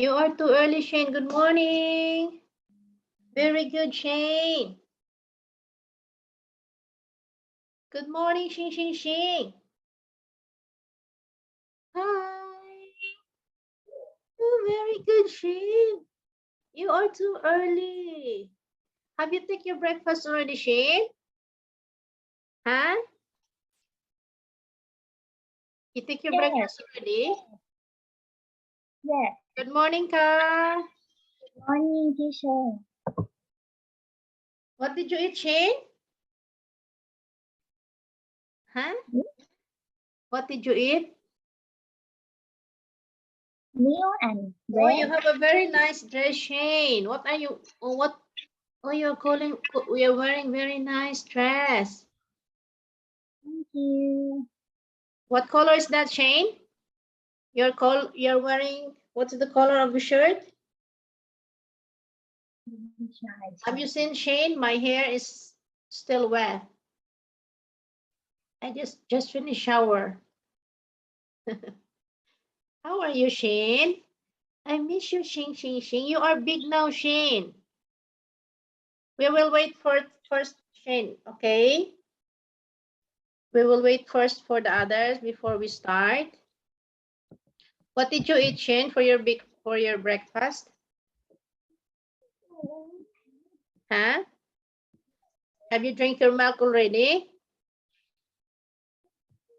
You are too early, Shane. Good morning. Very good, Shane. Good morning, Shing, Shing, Shing. Hi. Oh, very good, Shane. You are too early. Have you taken your breakfast already, Shane? Huh? You take your breakfast already? Yes. Good morning, Ka. Good morning, teacher. What did you eat, Shane? Huh? What did you eat? Meal and Oh, bread. you have a very nice dress, Shane. What are you? Oh, what? Oh, you're calling. You're wearing very nice dress. Thank you. What color is that, Shane? You're wearing. What's the color of your shirt? Have you seen Shane? My hair is still wet. I just finished shower. How are you, Shane? I miss you, Shane, Shane, Shane. You are big now, Shane. We will wait for first Shane, okay? We will wait first for the others before we start. What did you eat, Shane, for your breakfast? Huh? Have you drank your milk already?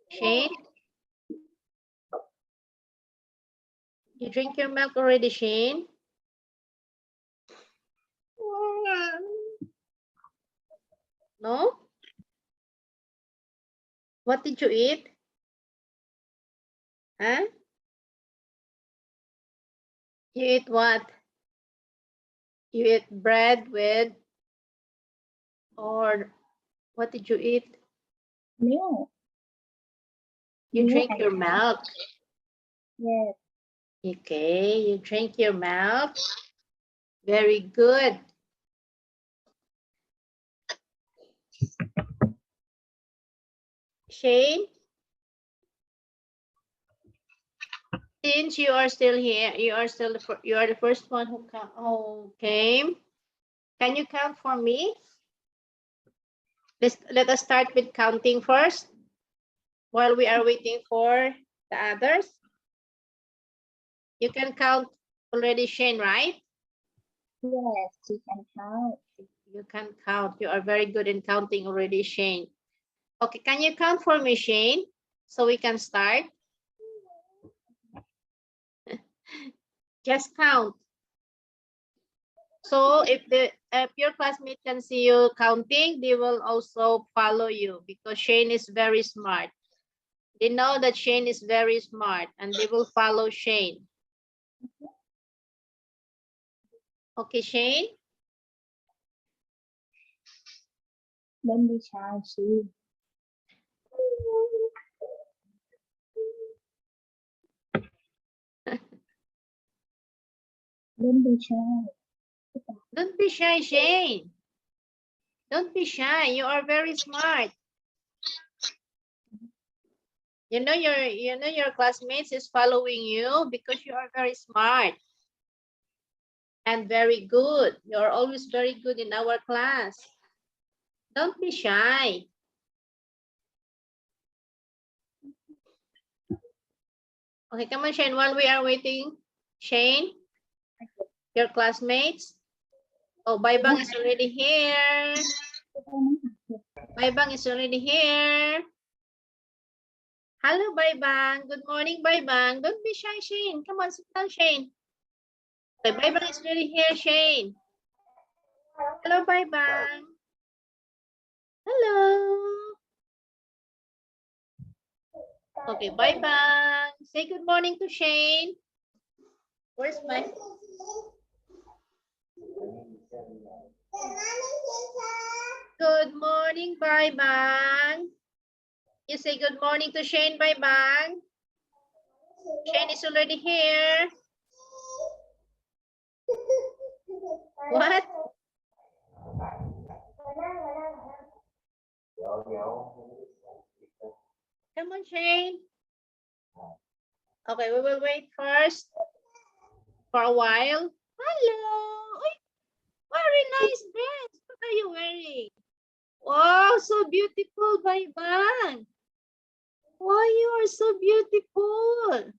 Shane? You drink your milk already, Shane? No? What did you eat? Huh? You eat what? You eat bread with, or what did you eat? Milk. You Milk drink your milk. Yes. Okay, you drink your milk. Very good. Shane, since you are still here, you are the first one who came. Can you count for me? Let us start with counting first while we are waiting for the others. You can count already, Shane, right? Yes, you can count. You can count. You are very good in counting already, Shane. Okay, can you count for me, Shane? So we can start. Just count. So if your classmate can see you counting, they will also follow you because Shane is very smart. They know that Shane is very smart and they will follow Shane. Okay, Shane? Don't be shy, she. Don't be shy. Don't be shy, Shane. Don't be shy. You are very smart. You know your classmates is following you because you are very smart and very good. You're always very good in our class. Don't be shy. Okay, come on, Shane. While we are waiting, Shane, your classmates. Oh, Baibang is already here. Baibang is already here. Hello, Baibang. Good morning, Baibang. Don't be shy, Shane. Come on, sit down, Shane. Okay, Baibang is already here, Shane. Hello, Baibang. Hello. Okay, Baibang. Say good morning to Shane. Where's my... Good morning, Baibang. You say good morning to Shane, Baibang. Shane is already here. What? Come on, Shane. Okay, we will wait first. for a while. Hello. Uy, very nice dress. What are you wearing? Wow, so beautiful, Baybang. Wow, you are so beautiful.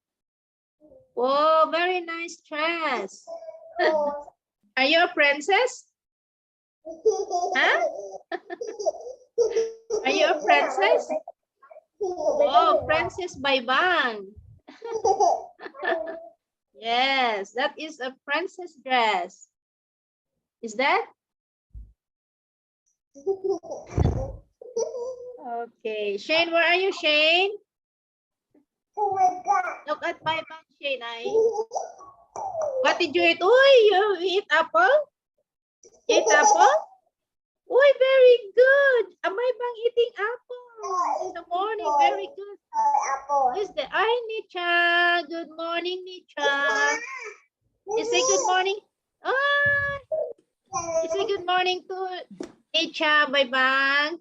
Wow, very nice dress. Are you a princess? Huh? Are you a princess? Oh, Princess Baybang. Yes, that is a princess dress. Is that? Okay. Shane, where are you, Shane? Look at Baybang, Shane. What did you eat? Uy, you eat apple? You eat apple? Uy, very good. Am I bang eating apple in the morning? Very good. Who's the Nicha? Good morning, Nicha. You say good morning. Ah, you say good morning to Nicha, Baybang.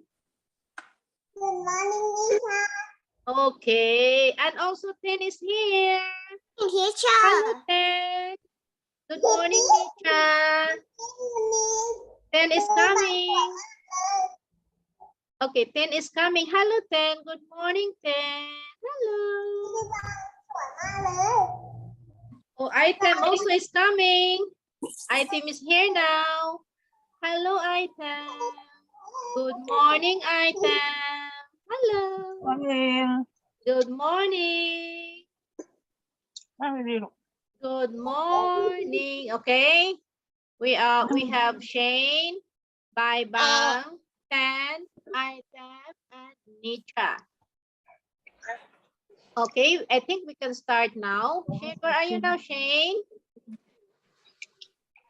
Good morning, Nisha. Okay, and also Ten is here. Teacher. Hello, Ten. Good morning, Nicha. Ten is coming. Okay, Ten is coming. Hello, Ten. Good morning, Ten. Hello. Oh, Item also is coming. Item is here now. Hello, Item. Good morning, Item. Hello. Morning. Good morning. Good morning. Okay. We have Shane, Baybang, Tan, Item, and Nitra. Okay, I think we can start now. Shane, where are you now, Shane?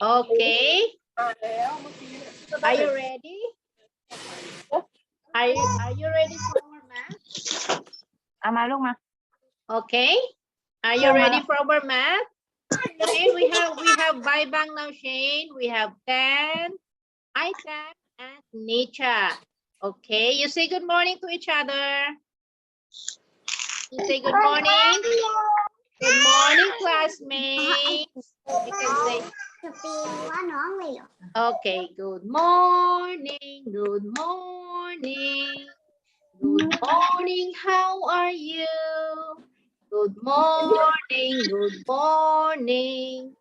Okay. Are you ready? Are you ready for our math? Amaลูกมา Okay. Are you ready for our math? Shane, we have Baybang now, Shane. We have Tan, Item, and Nitra. Okay, you say good morning to each other. You say good morning. Good morning, classmates. You can say, okay, good morning, good morning. Good morning, how are you? Good morning, good morning.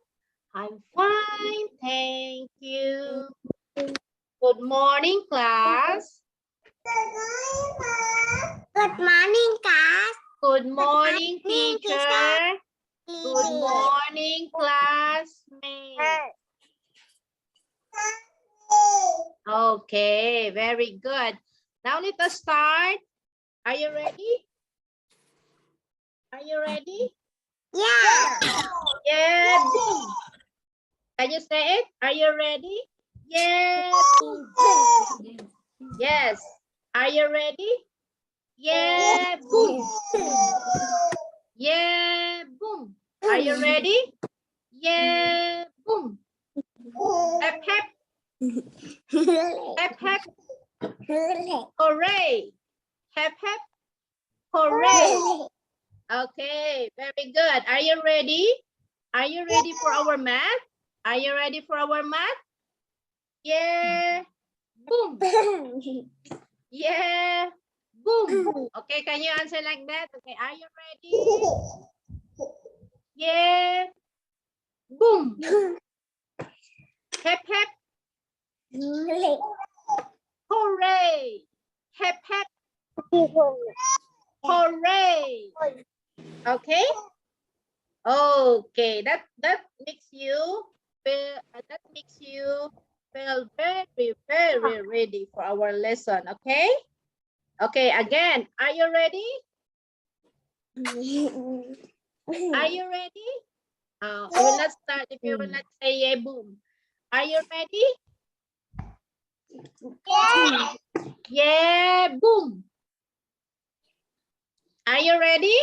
I'm fine, thank you. Good morning, class. Good morning, class. Good morning, teacher. Good morning, classmates. Okay, very good. Now let us start. Are you ready? Are you ready? Yeah. Yeah, boom. Can you say it? Are you ready? Yeah, boom. Yes. Are you ready? Yeah, boom. Yeah, boom. Are you ready? Yeah, boom. Hep, hep, hep, hep. Hooray. Hep, hep. Hooray. Okay, very good. Are you ready? Are you ready for our math? Are you ready for our math? Yeah, boom. Yeah, boom. Okay, can you answer like that? Okay, are you ready? Yeah, boom. Hep, hep. Hooray. Hep, hep. Hooray. Okay. Okay, that makes you feel very ready for our lesson. Okay. Okay, again, are you ready? Are you ready? I will not start if you will not say yeah, boom. Are you ready? Yeah. Yeah, boom. Are you ready?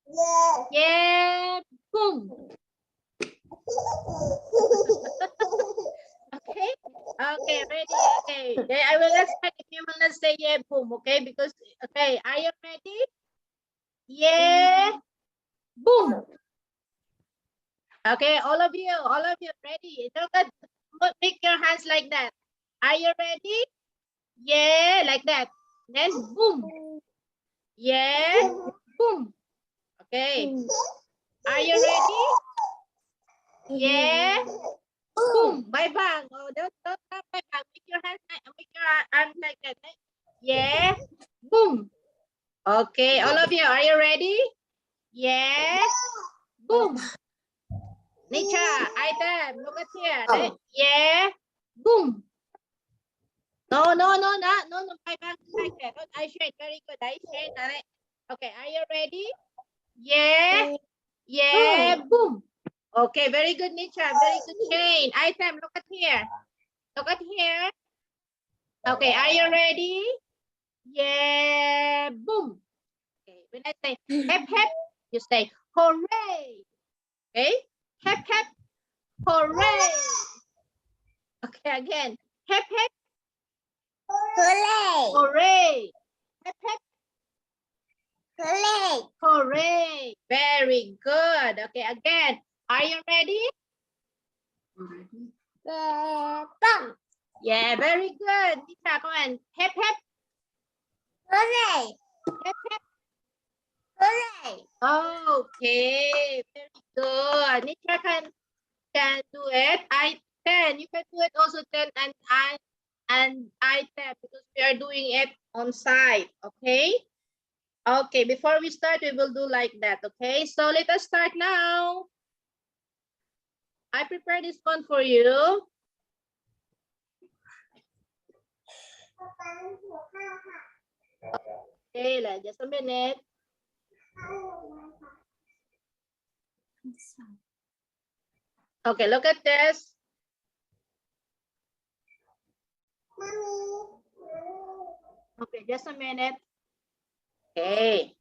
Yeah. Yeah, boom. Okay. Okay, ready. Okay. Okay, I will not start if you will not say yeah, boom. Okay, because okay, are you ready? Yeah, boom. Okay, all of you, ready? Look at, make your hands like that. Are you ready? Yeah, like that. Then boom. Yeah, boom. Okay. Are you ready? Yeah. Boom. Bye bang. Oh, don't stop bye bang. Make your arms like that. Yeah. Boom. Okay, all of you, are you ready? Yeah. Boom. Nisha, item, look at here. Yeah. Boom. No, bye bang like that. Don't I shade. Very good. I shade. Okay, are you ready? Yeah. Yeah. Boom. Okay, very good, Nisha. Very good, Shane. Item, look at here. Look at here. Okay, are you ready? Yeah. Boom. Okay, when I say hep hep, you say hooray. Okay, hep hep, hooray. Okay, again, hep hep, Hooray! hooray. Hep hep, Hooray! hooray. Very good. Okay, again, are you ready? Bum! Yeah, very good. Nisha, come on. Hep hep, Hooray! hep hep. Hooray! Okay, very good. Nisha can do it. I 10. You can do it also 10 and I-10 because we are doing it on site. Okay. Okay. Before we start, we will do like that. Okay. So let us start now. I prepared this one for you. Okay, just a minute. Okay, look at this. Okay, just a minute. Okay.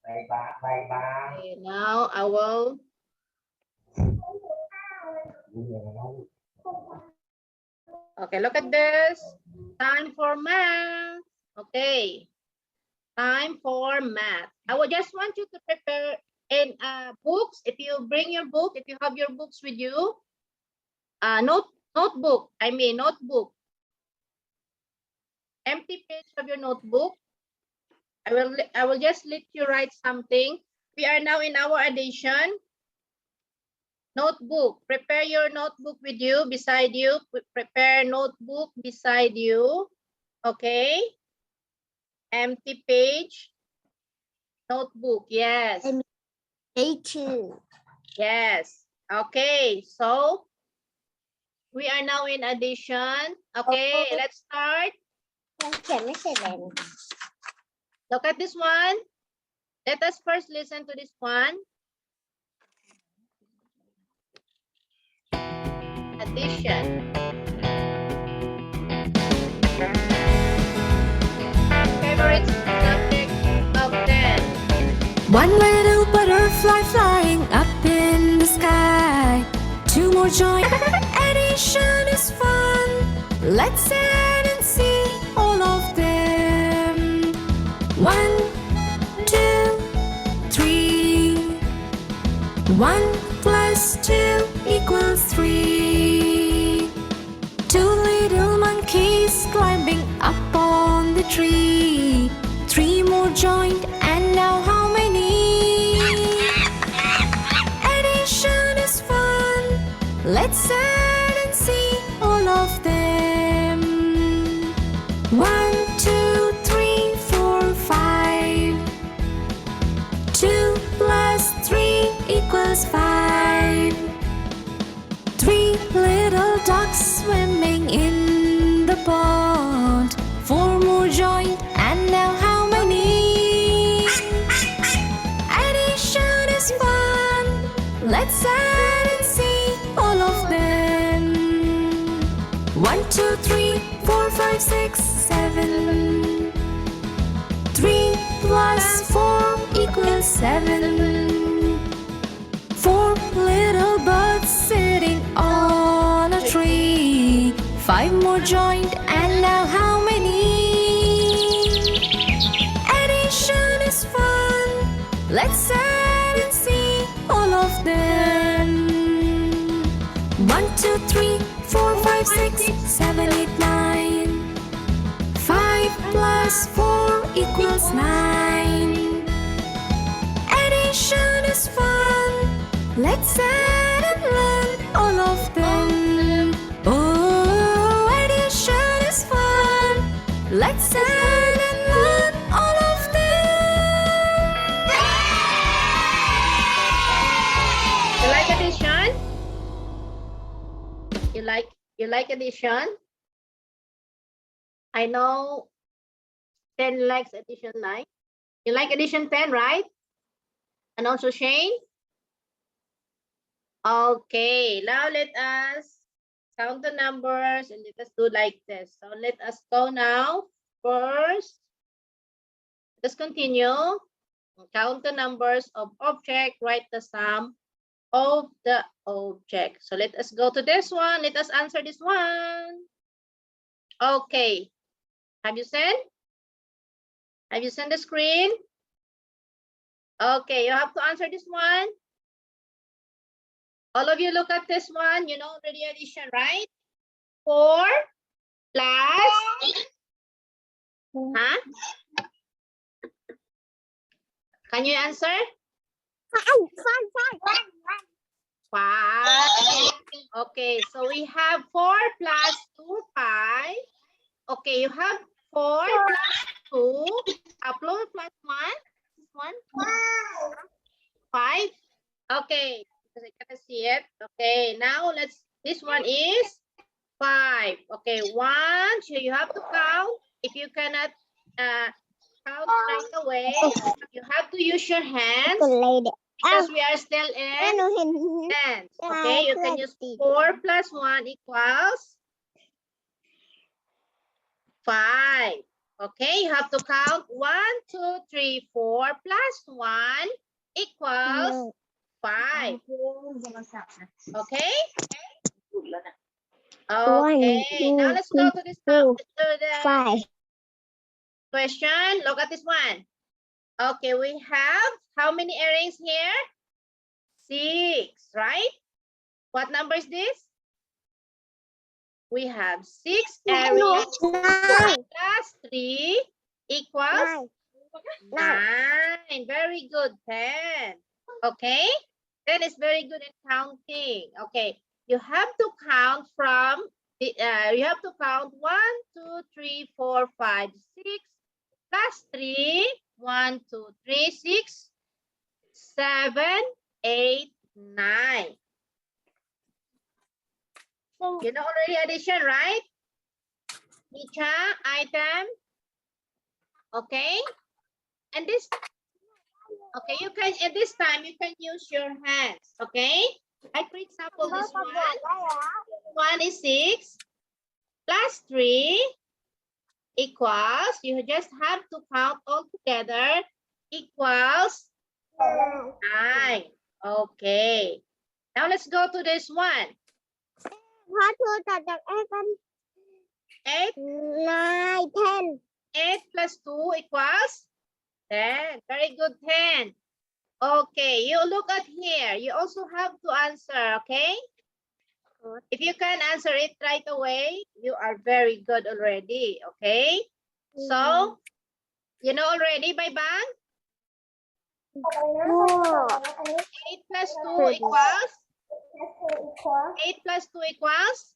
Okay, now I will. Okay, look at this. Time for math. Okay. Time for math. I would just want you to prepare in books. If you bring your book, if you have your books with you, notebook. Empty page of your notebook. I will just let you write something. We are now in our addition. Notebook. Prepare your notebook with you, beside you. Prepare notebook beside you. Okay. Empty page. Notebook. Yes. A2. Yes. Okay. So we are now in addition. Okay. Let's start. ยังเขียนไม่เสร็จเลย Look at this one. Let us first listen to this one. Addition. Favorite subject of 10. One little butterfly flying up in the sky. Two more join. Addition is fun. Let's add and see all of them. 1, 2, 3. 1 plus 2 equals 3. Two little monkeys climbing up on the tree. 3 more joined, and now how many? Addition is fun. Let's add and see all of them. 1, 2, 3, 4, 5. 2 plus 3 equals 5. 3 little ducks swimming in the pond. 4 more joined, and now how many? Addition is fun. Let's add and see all of them. 1, 2, 3, 4, 5, 6, 7. 3 plus 4 equals 7. 4 little birds sitting on a tree. 5 more joined, and now how many? Addition Let's add and see all of them. 1, 2, 3, 4, 5, 6, 7, 8, 9. 5 plus 4 equals 9. Addition is fun. Let's add and learn all of them. Oh, addition is fun. Let's add and learn all of them. You like addition? You like addition? I know 10 likes addition 9. You like addition 10, right? And also Shane? Okay, now let us count the numbers and let us do like this. So let us go now. First, let's continue. Count the numbers of object, write the sum of the object. So let us go to this one. Let us answer this one. Okay. Have you sent? Have you sent the screen? Okay, you have to answer this one. All of you look at this one. You know already addition, right? 4 plus. Huh? Can you answer? 5. Okay, so we have 4 plus 2, 5. Okay, you have 4 plus 2, upload plus 1. This one? 5. Okay, because I can't see it. Okay, now this one is 5. Okay, 1. So you have to count. If you cannot count right away, you have to use your hands because we are still in hands. Okay, you can use 4 plus 1 equals 5. Okay, you have to count 1, 2, 3, 4 plus 1 equals 5. Okay? Okay, now let's go to this to the 5. question. Look at this one. Okay, we have how many earrings here? 6, right? What number is this? We have 6 earrings plus 3 equals 9. Very good. 10. Okay. 10 is very good in counting. Okay. You have to count from you have to count 1, 2, 3, 4, 5, 6 plus 3. 1, 2, 3, 6, 7, 8, 9. You know already addition, right? Nicha, item. Okay. And this, okay, you can, at this time, you can use your hands. Okay. Like for example, this one is 6 plus 3 equals, you just have to count all together, equals 9. Okay. Now let's go to this one. 8. 9, 10. 8 plus 2 equals 10. Very good, 10. Okay, you look at here. You also have to answer, okay? If you can answer it right away, you are very good already, okay? So, you know already, Baybang? 8 plus 2 equals? 8 plus 2 equals?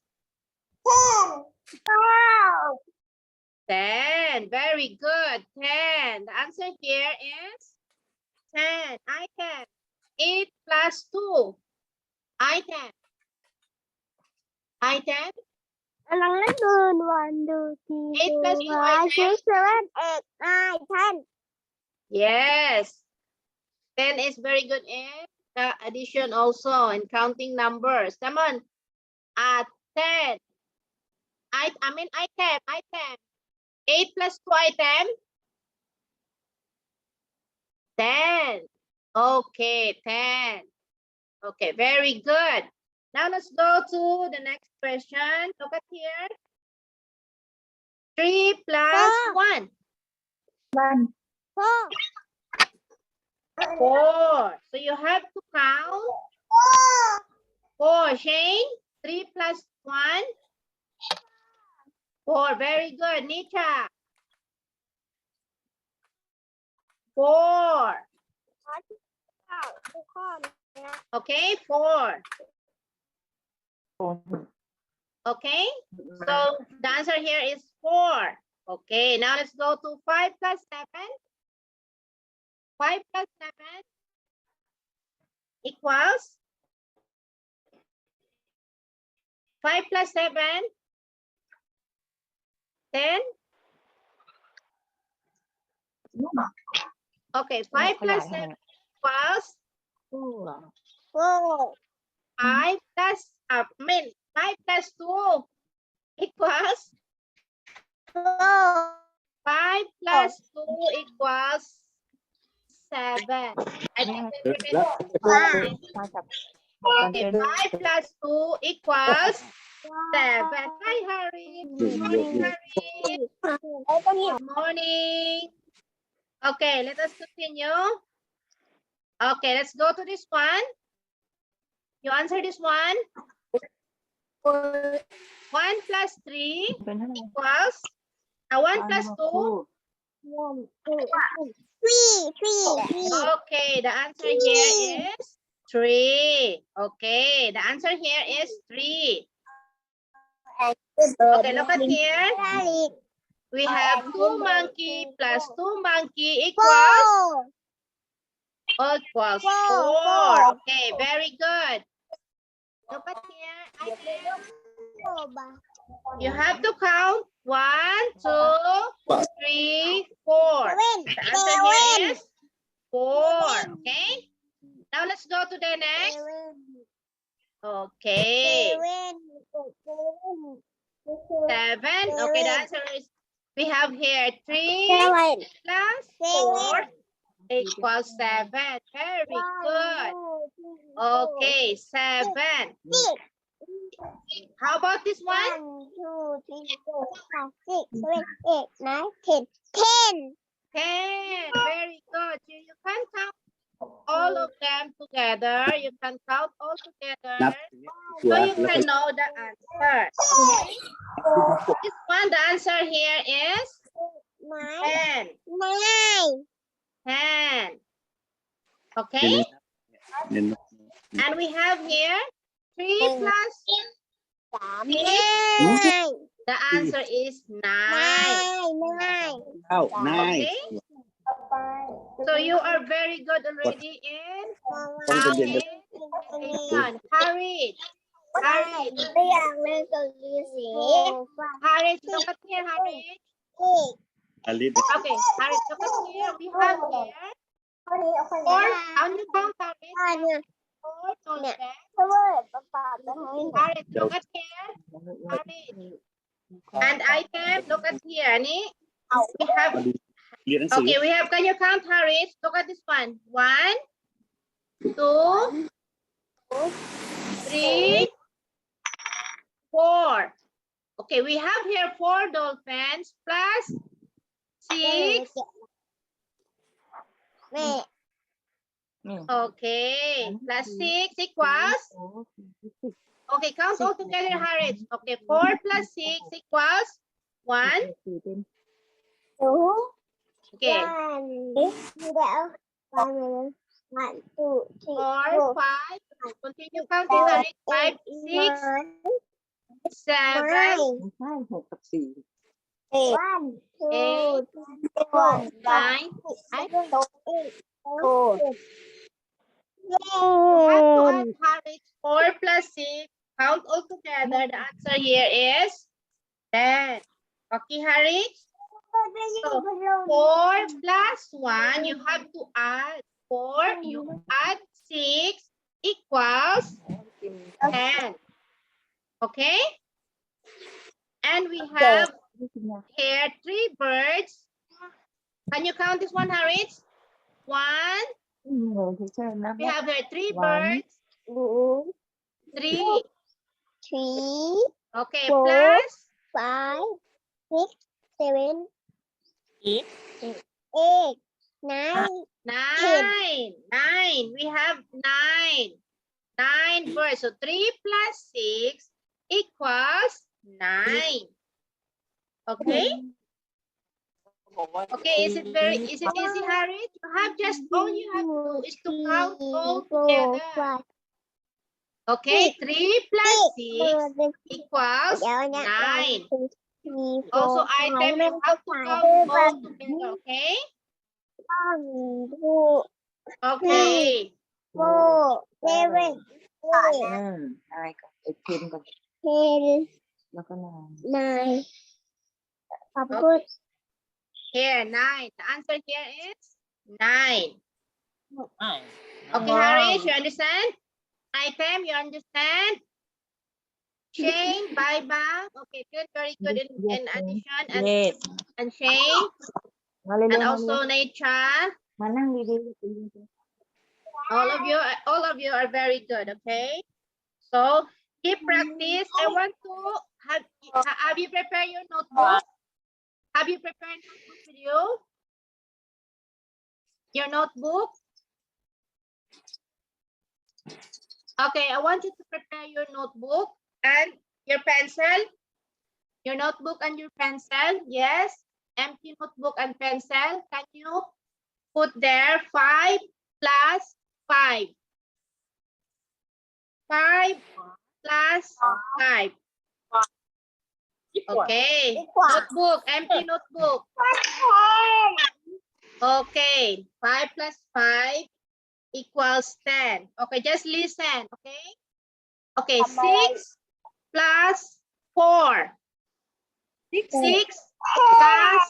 10. Very good. 10. The answer here is 10. I can. 8 plus 2. I can. I can. 8 plus 2, I can. 10. Yes. 10 is very good in the addition also and counting numbers. Come on. 10. I can. 8 plus 2 item. 10. Okay, 10. Okay, very good. Now let's go to the next question. Look at here. 3 plus 1. 4. 4. So you have to count 4. Shane, 3 plus 1. 4. Very good. Nisha. 4. Okay, 4. Okay, so the answer here is 4. Okay, now let's go to 5 plus 7. 5 plus 7 equals 5 plus 7, 10. Okay, 5 plus 7 equals 5 plus 5 plus 2 equals 5 plus 2 equals 7. I think we did okay, 5 plus 2 equals 7. Hi, Harry. Good morning, Harry. Good morning. Okay, let us continue. Okay, let's go to this one. You answer this one. 1 plus 3 equals 1 plus 2. Okay, the answer here is 3. Okay, the answer here is 3. Okay, look at here. We have 2 monkey plus 2 monkey equals 4. Okay, very good. Look at here. You have to count 1, 2, 3, 4. The answer here is 4. Okay. Now let's go to the next. Okay. 7. Okay, the answer is we have here 3 plus 4 equals 7. Very good. Okay, 7. How about this one? 1, 2, 3, 4, 5, 6, 7, 8, 9, 10. 10. 10. Very good. You can count all of them together. You can count all together. So you can know the answer. Okay? This one, the answer here is 10. 10. Okay? And we have here 3 plus 6. The answer is 9. Okay? So you are very good already in counting. Harry. Harry, look at here, Harry. Okay, Harry, look at here. We have here 4. How do you count, Harry? 4 to 10. Harry, look at here. Harry. And item, look at here, Annie. We have, okay, we have, can you count, Harry? Look at this one. 1, 2, 3, 4. Okay, we have here 4 dolphins plus 6. Okay, plus 6 equals. Okay, count all together, Harry. Okay, 4 plus 6 equals 1. Okay. 1, 2, 3, 4, 5. Continue counting, Harry. 5, 6, 7, 1, 2, 3, 4, 9. 4. You have to add, Harry. 4 plus 6. Count all together. The answer here is 10. Okay, Harry? So 4 plus 1, you have to add 4, you add 6 equals 10. Okay? And we have here 3 birds. Can you count this one, Harry? 1. We have here 3 birds. 3. 3, Okay, 4, plus 5, 6, 7, 8, 9, 9. 9. We have 9. 9 birds. So 3 plus 6 equals 9. Okay? Okay, is it easy, Harry? You have just, all you have to do is to count all together. Okay, 3 plus 6 equals 9. Also, item, you have to count all together, okay? 1, 2, Okay. 4, 7, อะไรก่อน10ก่อน 10, แล้วก็9 9. Okay. Here, 9. The answer here is 9. Okay, Harish, you understand? Item, you understand? Shane, bye bye. Okay, good, very good in addition and, yes and Shane. มาเร็ว And ๆ also Nature. มานั่งดีๆ All of you are very good, okay? So keep practice. I want to have you prepared your notebook? Have you prepared notebook with you? Your notebook? Okay, I want you to prepare your notebook and your pencil. Your notebook and your pencil. Yes. Empty notebook and pencil. Can you put there 5 plus 5? 5 plus 5. Okay. Notebook, empty notebook. Okay. 5 plus 5 equals 10. Okay, just listen. Okay. Okay, 6 plus 4. 6 plus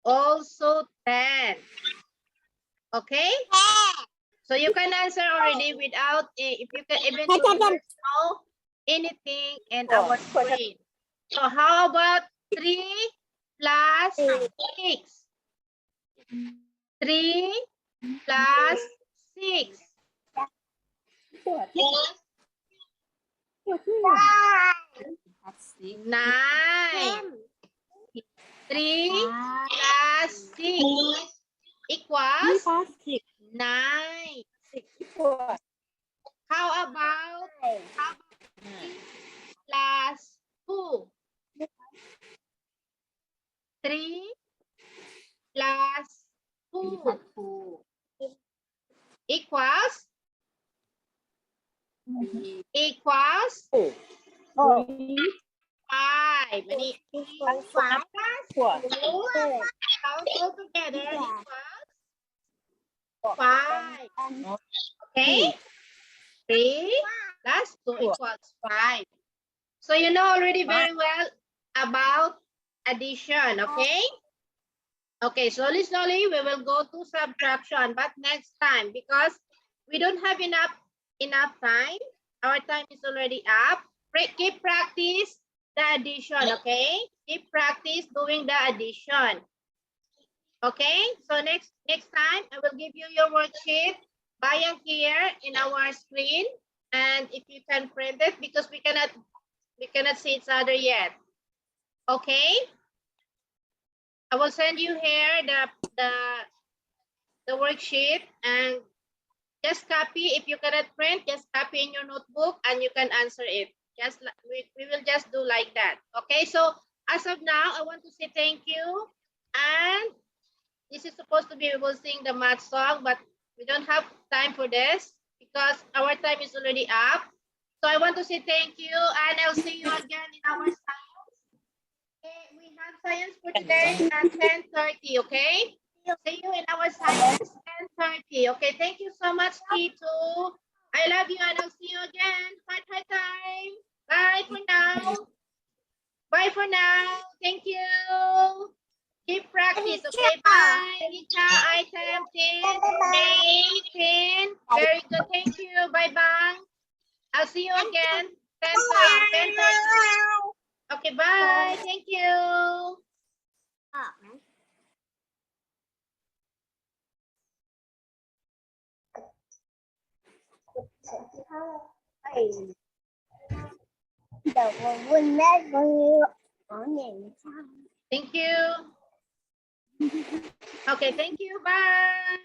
also 10. Okay. So you can answer already without if you can even know anything in our screen. So how about 3 plus 6? 3 plus 6. 9. 3 plus 6 equals 9. How about 3 plus 2? 3 plus 2 equals 5. Many plus 2 count all together equals 5. Okay. 3 plus 2 equals 5. So you know already very well about addition, okay? Okay, slowly, we will go to subtraction, but next time, because we don't have enough time. Our time is already up. Keep practice the addition, okay? Keep practice doing the addition. Okay, so next time I will give you your worksheet via here in our screen, and if you can print it, because we cannot see each other yet. Okay, I will send you here the worksheet, and just copy. If you cannot print, just copy in your notebook and you can answer it. Just we will just do like that. Okay, so as of now, I want to say thank you. And this is supposed to be, we will sing the math song, but we don't have time for this because our time is already up. So I want to say thank you, and I'll see you again in our science. Okay, we have science for today at 10:30. Okay, see you in our science 10:30. Okay, thank you so much, Tito. I love you, and I'll see you again. Bye time. Bye for now. Bye for now. Thank you. Keep practice, okay? Bye. Lisa, item 10, 10. Very good. Thank you. Bye bye. I'll see you again. 10:30. Okay, bye. Thank you. Thank you. Okay, thank you. Bye.